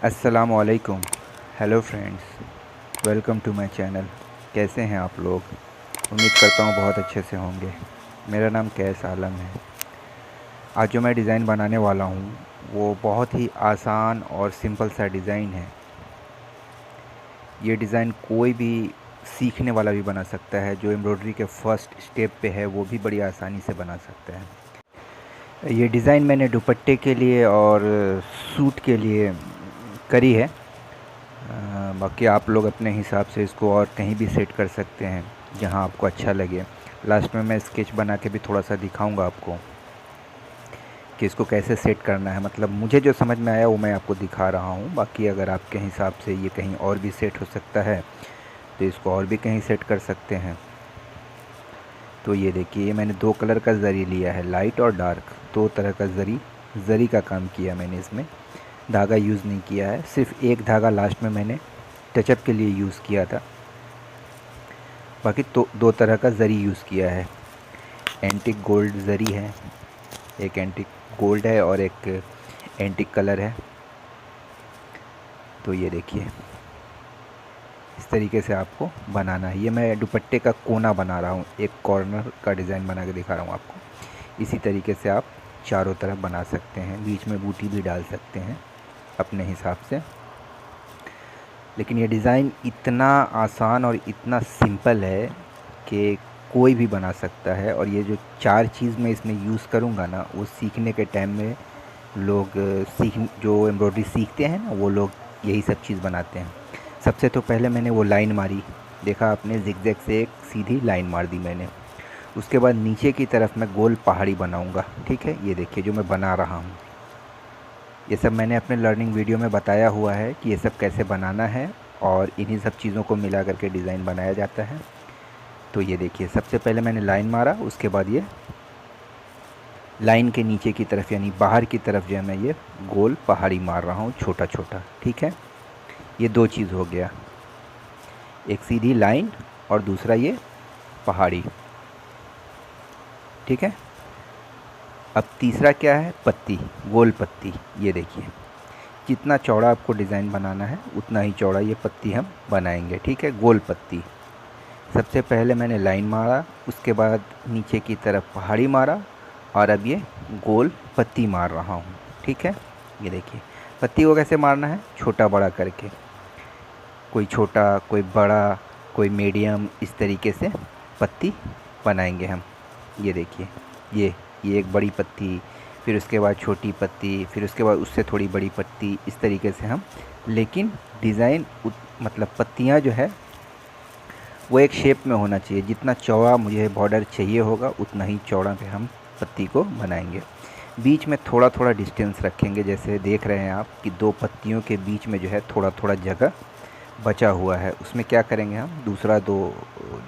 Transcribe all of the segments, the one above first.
अस्सलामुअलैकुम। Hello friends, welcome to my channel. कैसे हैं आप लोग? उम्मीद करता हूँ बहुत अच्छे से होंगे। मेरा नाम कैस आलम है। आज जो मैं डिज़ाइन बनाने वाला हूँ वो बहुत ही आसान और सिंपल सा डिज़ाइन है। ये डिज़ाइन कोई भी सीखने वाला भी बना सकता है। जो एम्ब्रॉयडरी के फर्स्ट स्टेप पे है वो भी बड़ी आसानी से बना सकता है। ये डिज़ाइन मैंने दुपट्टे के लिए और सूट के लिए करी है। बाकी आप लोग अपने हिसाब से इसको और कहीं भी सेट कर सकते हैं जहां आपको अच्छा लगे। लास्ट में मैं स्केच बना के भी थोड़ा सा दिखाऊंगा आपको कि इसको कैसे सेट करना है। मतलब मुझे जो समझ में आया वो मैं आपको दिखा रहा हूँ। बाकी अगर आपके हिसाब से ये कहीं और भी सेट हो सकता है तो इसको और भी कहीं सेट कर सकते हैं। तो ये देखिए, ये मैंने दो कलर का ज़री लिया है, लाइट और डार्क। दो तरह का ज़री का काम किया मैंने इसमें। धागा यूज़ नहीं किया है, सिर्फ एक धागा लास्ट में मैंने टचअप के लिए यूज़ किया था। बाकी तो दो तरह का ज़री यूज़ किया है। एंटिक गोल्ड ज़री है, एक एंटिक गोल्ड है और एक एंटिक कलर है। तो ये देखिए, इस तरीके से आपको बनाना है। ये मैं दुपट्टे का कोना बना रहा हूँ, एक कॉर्नर का डिज़ाइन बना के दिखा रहा हूँ आपको। इसी तरीके से आप चारों तरफ बना सकते हैं, बीच में बूटी भी डाल सकते हैं अपने हिसाब से। लेकिन ये डिज़ाइन इतना आसान और इतना सिंपल है कि कोई भी बना सकता है। और ये जो चार चीज़ मैं इसमें यूज़ करूँगा ना, वो सीखने के टाइम में लोग जो एम्ब्रॉयडरी सीखते हैं ना, वो लोग यही सब चीज़ बनाते हैं। सबसे तो पहले मैंने वो लाइन मारी, देखा आपने, ज़िगज़ैग से एक सीधी लाइन मार दी मैंने। उसके बाद नीचे की तरफ मैं गोल पहाड़ी बनाऊँगा। ठीक है, ये देखिए जो मैं बना रहा हूँ। ये सब मैंने अपने लर्निंग वीडियो में बताया हुआ है कि ये सब कैसे बनाना है, और इन्हीं सब चीज़ों को मिला करके डिज़ाइन बनाया जाता है। तो ये देखिए, सबसे पहले मैंने लाइन मारा, उसके बाद ये लाइन के नीचे की तरफ यानी बाहर की तरफ जो है मैं ये गोल पहाड़ी मार रहा हूँ, छोटा छोटा। ठीक है, ये दो चीज़ हो गया, एक सीधी लाइन और दूसरा ये पहाड़ी। ठीक है, अब तीसरा क्या है? पत्ती, गोल पत्ती। ये देखिए, जितना चौड़ा आपको डिज़ाइन बनाना है उतना ही चौड़ा ये पत्ती हम बनाएंगे। ठीक है, गोल पत्ती। सबसे पहले मैंने लाइन मारा, उसके बाद नीचे की तरफ पहाड़ी मारा, और अब ये गोल पत्ती मार रहा हूँ। ठीक है, ये देखिए, पत्ती को कैसे मारना है? छोटा बड़ा करके, कोई छोटा कोई बड़ा कोई मीडियम, इस तरीके से पत्ती बनाएंगे हम। ये देखिए, ये एक बड़ी पत्ती, फिर उसके बाद छोटी पत्ती, फिर उसके बाद उससे थोड़ी बड़ी पत्ती, इस तरीके से हम। लेकिन डिज़ाइन मतलब पत्तियाँ जो है वो एक शेप में होना चाहिए। जितना चौड़ा मुझे बॉर्डर चाहिए होगा उतना ही चौड़ा पे हम पत्ती को बनाएंगे। बीच में थोड़ा थोड़ा डिस्टेंस रखेंगे, जैसे देख रहे हैं आप कि दो पत्तियों के बीच में जो है थोड़ा थोड़ा जगह बचा हुआ है। उसमें क्या करेंगे हम, दूसरा दो,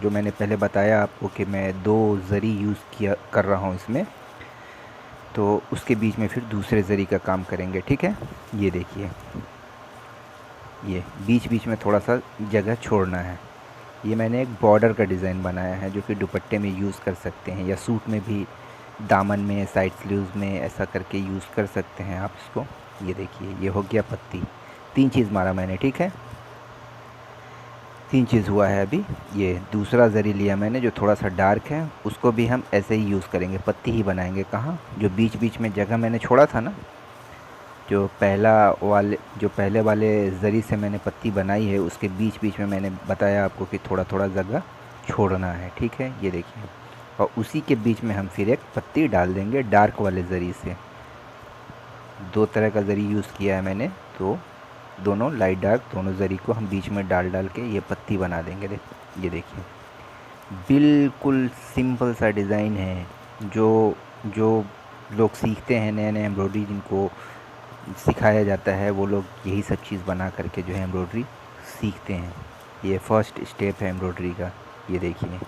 जो मैंने पहले बताया आपको कि मैं दो ज़री यूज़ किया कर रहा हूँ इसमें, तो उसके बीच में फिर दूसरे ज़री का काम करेंगे। ठीक है, ये देखिए, ये बीच बीच में थोड़ा सा जगह छोड़ना है। ये मैंने एक बॉर्डर का डिज़ाइन बनाया है जो कि दुपट्टे में यूज़ कर सकते हैं, या सूट में भी, दामन में, साइड स्लीव्स में, ऐसा करके यूज़ कर सकते हैं आप इसको। ये देखिए, ये हो गया पत्ती। तीन चीज़ मारा मैंने। ठीक है, तीन चीज़ हुआ है अभी। ये दूसरा ज़री लिया मैंने जो थोड़ा सा डार्क है, उसको भी हम ऐसे ही यूज़ करेंगे, पत्ती ही बनाएंगे। कहाँ? जो बीच बीच में जगह मैंने छोड़ा था ना, जो पहले वाले ज़री से मैंने पत्ती बनाई है, उसके बीच बीच में मैंने बताया आपको कि थोड़ा थोड़ा जगह छोड़ना है। ठीक है, ये देखिए, और उसी के बीच में हम फिर एक पत्ती डाल देंगे डार्क वाले ज़री से। दो तरह का ज़री यूज़ किया है मैंने, तो दोनों लाइट डार्क दोनों ज़री को हम बीच में डाल डाल के ये पत्ती बना देंगे। ये देखिए, बिल्कुल सिंपल सा डिज़ाइन है। जो जो लोग सीखते हैं नए नए एम्ब्रॉयडरी, जिनको सिखाया जाता है, वो लोग यही सब चीज़ बना करके जो है एम्ब्रॉयडरी सीखते हैं। ये फर्स्ट स्टेप है एम्ब्रॉयडरी का। ये देखिए,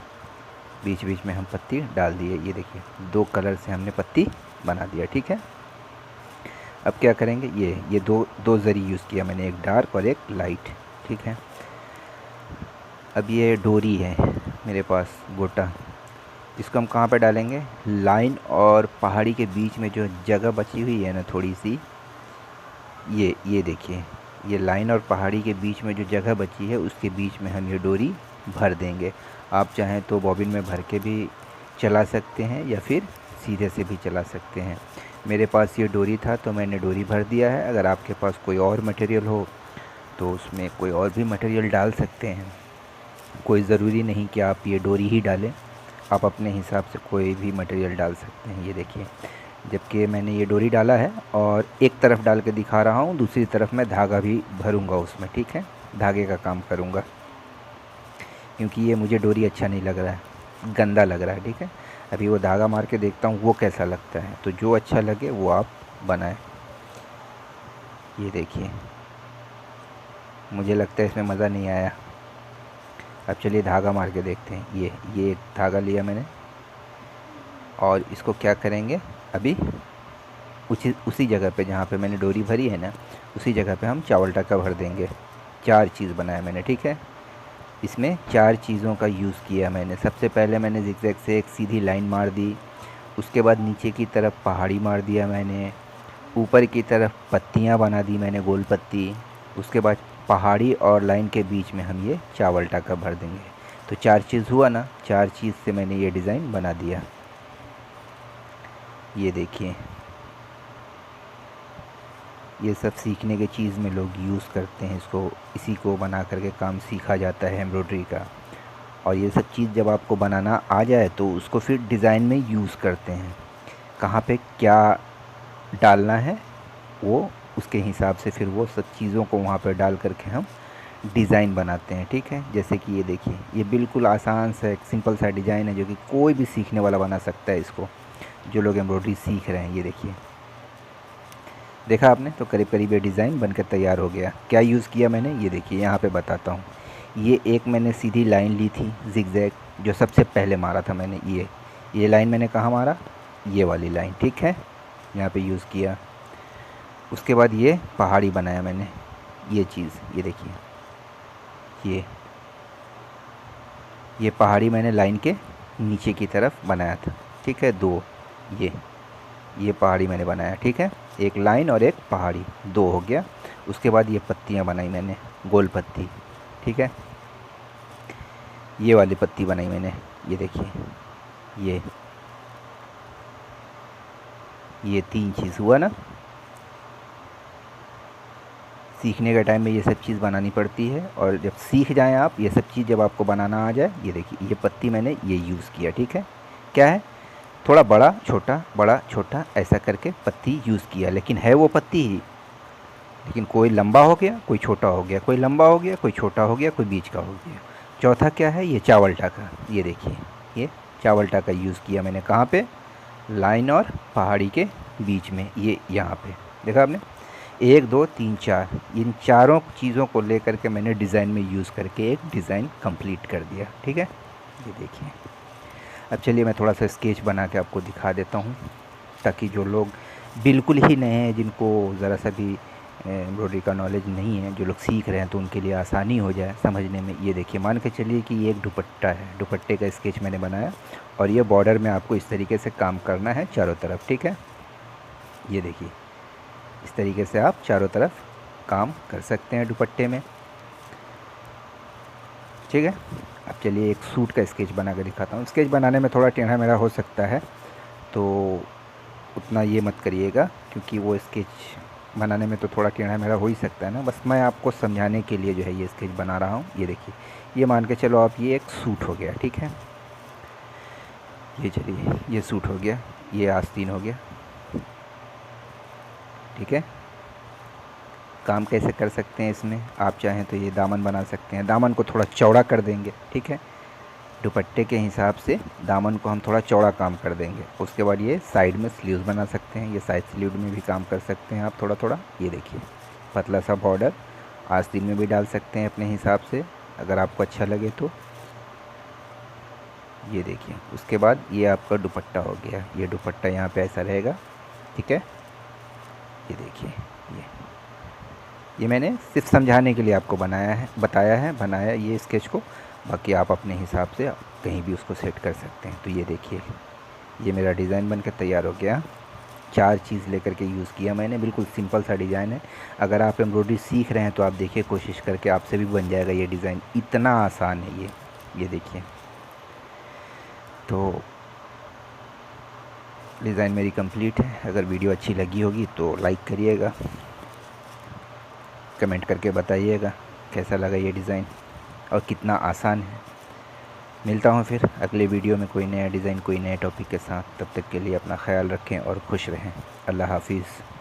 बीच बीच में हम पत्ती डाल दिए। ये देखिए, दो कलर से हमने पत्ती बना दिया। ठीक है, अब क्या करेंगे, ये दो दो ज़री यूज़ किया मैंने, एक डार्क और एक लाइट। ठीक है, अब ये डोरी है मेरे पास, गोटा। इसको हम कहाँ पे डालेंगे? लाइन और पहाड़ी के बीच में जो जगह बची हुई है ना थोड़ी सी, ये देखिए, ये लाइन और पहाड़ी के बीच में जो जगह बची है उसके बीच में हम ये डोरी भर देंगे। आप चाहें तो बॉबिन में भर के भी चला सकते हैं या फिर सीधे से भी चला सकते हैं। मेरे पास ये डोरी था तो मैंने डोरी भर दिया है। अगर आपके पास कोई और मटेरियल हो तो उसमें कोई और भी मटेरियल डाल सकते हैं। कोई ज़रूरी नहीं कि आप ये डोरी ही डालें, आप अपने हिसाब से कोई भी मटेरियल डाल सकते हैं। ये देखिए, जबकि मैंने ये डोरी डाला है और एक तरफ डाल के दिखा रहा हूँ, दूसरी तरफ मैं धागा भी भरूँगा उसमें, ठीक है, धागे का काम करूँगा, क्योंकि ये मुझे डोरी अच्छा नहीं लग रहा है, गंदा लग रहा है। ठीक है, अभी वो धागा मार के देखता हूँ वो कैसा लगता है, तो जो अच्छा लगे वो आप बनाएं। ये देखिए, मुझे लगता है इसमें मज़ा नहीं आया। अब चलिए धागा मार के देखते हैं। ये एक धागा लिया मैंने और इसको क्या करेंगे, अभी उसी जगह पे जहाँ पे मैंने डोरी भरी है ना, उसी जगह पे हम चावल टाका भर देंगे। 4 चीज़ बनाया मैंने, ठीक है। इसमें 4 चीज़ों का यूज़ किया मैंने। सबसे पहले मैंने ज़िगज़ैग से एक सीधी लाइन मार दी, उसके बाद नीचे की तरफ पहाड़ी मार दिया मैंने, ऊपर की तरफ पत्तियाँ बना दी मैंने, गोल पत्ती। उसके बाद पहाड़ी और लाइन के बीच में हम ये चावल टाका भर देंगे। तो 4 चीज़ हुआ ना, 4 चीज़ से मैंने ये डिज़ाइन बना दिया। ये देखिए, ये सब सीखने के चीज़ में लोग यूज़ करते हैं इसको, इसी को बना करके काम सीखा जाता है एम्ब्रॉयडरी का। और ये सब चीज़ जब आपको बनाना आ जाए तो उसको फिर डिज़ाइन में यूज़ करते हैं। कहाँ पे क्या डालना है वो उसके हिसाब से फिर वो सब चीज़ों को वहाँ पर डाल करके हम डिज़ाइन बनाते हैं। ठीक है, जैसे कि ये देखिए, ये बिल्कुल आसान सा एक सिंपल सा डिज़ाइन है जो कि कोई भी सीखने वाला बना सकता है इसको, जो लोग एम्ब्रॉयडरी सीख रहे हैं। ये देखिए, देखा आपने, तो करीब करीब ये डिज़ाइन बनकर तैयार हो गया। क्या यूज़ किया मैंने, ये देखिए यहाँ पे बताता हूँ। ये एक मैंने सीधी लाइन ली थी ज़िगज़ैग, जो सबसे पहले मारा था मैंने। ये लाइन मैंने कहाँ मारा, ये वाली लाइन, ठीक है, यहाँ पे यूज़ किया। उसके बाद ये पहाड़ी बनाया मैंने, ये चीज़, ये देखिए, ये पहाड़ी मैंने लाइन के नीचे की तरफ बनाया था, ठीक है। 2 ये पहाड़ी मैंने बनाया, ठीक है, एक लाइन और एक पहाड़ी, 2 हो गया। उसके बाद ये पत्तियाँ बनाई मैंने, गोल पत्ती, ठीक है, ये वाली पत्ती बनाई मैंने। ये देखिए, ये 3 चीज़ हुआ ना। सीखने के टाइम में ये सब चीज़ बनानी पड़ती है, और जब सीख जाएं आप, ये सब चीज़ जब आपको बनाना आ जाए, ये देखिए, ये पत्ती मैंने ये यूज़ किया, ठीक है। क्या है, थोड़ा बड़ा छोटा ऐसा करके पत्ती यूज़ किया, लेकिन है वो पत्ती ही, लेकिन कोई लंबा हो गया, कोई छोटा हो गया, कोई लंबा हो गया, कोई छोटा हो गया, कोई बीच का हो गया। चौथा क्या है, ये चावल टाका। ये देखिए, ये चावल टाका यूज़ किया मैंने, कहाँ पे, लाइन और पहाड़ी के बीच में, ये यहाँ पे देखा आपने। 1 2 3 4, इन चारों चीज़ों को लेकर के मैंने डिज़ाइन में यूज़ करके एक डिज़ाइन कंप्लीट कर दिया, ठीक है। ये देखिए, अब चलिए मैं थोड़ा सा स्केच बना के आपको दिखा देता हूँ, ताकि जो लोग बिल्कुल ही नए हैं, जिनको ज़रा सा भी एम्ब्रॉयडरी का नॉलेज नहीं है, जो लोग सीख रहे हैं, तो उनके लिए आसानी हो जाए समझने में। ये देखिए, मान के चलिए कि ये एक दुपट्टा है, दुपट्टे का स्केच मैंने बनाया, और ये बॉर्डर में आपको इस तरीके से काम करना है चारों तरफ, ठीक है। ये देखिए, इस तरीके से आप चारों तरफ काम कर सकते हैं दुपट्टे में, ठीक है। अब चलिए एक सूट का स्केच बना कर दिखाता हूँ। स्केच बनाने में थोड़ा टेढ़ा मेढ़ा हो सकता है, तो उतना ये मत करिएगा, क्योंकि वो स्केच बनाने में तो थोड़ा टेढ़ा मेढ़ा हो ही सकता है ना। बस मैं आपको समझाने के लिए जो है ये स्केच बना रहा हूँ। ये देखिए, ये मान के चलो आप, ये एक सूट हो गया, ठीक है। ये चलिए, ये सूट हो गया, ये आस्तीन हो गया, ठीक है। काम कैसे कर सकते हैं इसमें, आप चाहें तो ये दामन बना सकते हैं, दामन को थोड़ा चौड़ा कर देंगे, ठीक है। दुपट्टे के हिसाब से दामन को हम थोड़ा चौड़ा काम कर देंगे। उसके बाद ये साइड में स्लीव्स बना सकते हैं, ये साइड स्लीव में भी काम कर सकते हैं आप थोड़ा थोड़ा। ये देखिए, पतला सा बॉर्डर आस्तीन में भी डाल सकते हैं अपने हिसाब से, अगर आपको अच्छा लगे तो। ये देखिए, उसके बाद ये आपका दुपट्टा हो गया, ये दुपट्टा यहाँ पे ऐसा रहेगा, ठीक है। ये देखिए, ये मैंने सिर्फ समझाने के लिए आपको बनाया ये स्केच को, बाकी आप अपने हिसाब से कहीं भी उसको सेट कर सकते हैं। तो ये देखिए, ये मेरा डिज़ाइन बनकर तैयार हो गया। 4 चीज़ लेकर के यूज़ किया मैंने। बिल्कुल सिंपल सा डिज़ाइन है। अगर आप एम्ब्रॉयडरी सीख रहे हैं तो आप देखिए कोशिश करके आपसे भी बन जाएगा ये डिज़ाइन। इतना आसान है ये देखिए। तो डिज़ाइन मेरी कंप्लीट है। अगर वीडियो अच्छी लगी होगी तो लाइक करिएगा, कमेंट करके बताइएगा कैसा लगा ये डिज़ाइन और कितना आसान है। मिलता हूँ फिर अगले वीडियो में कोई नया डिज़ाइन, कोई नए टॉपिक के साथ। तब तक के लिए अपना ख्याल रखें और खुश रहें। अल्लाह हाफिज़।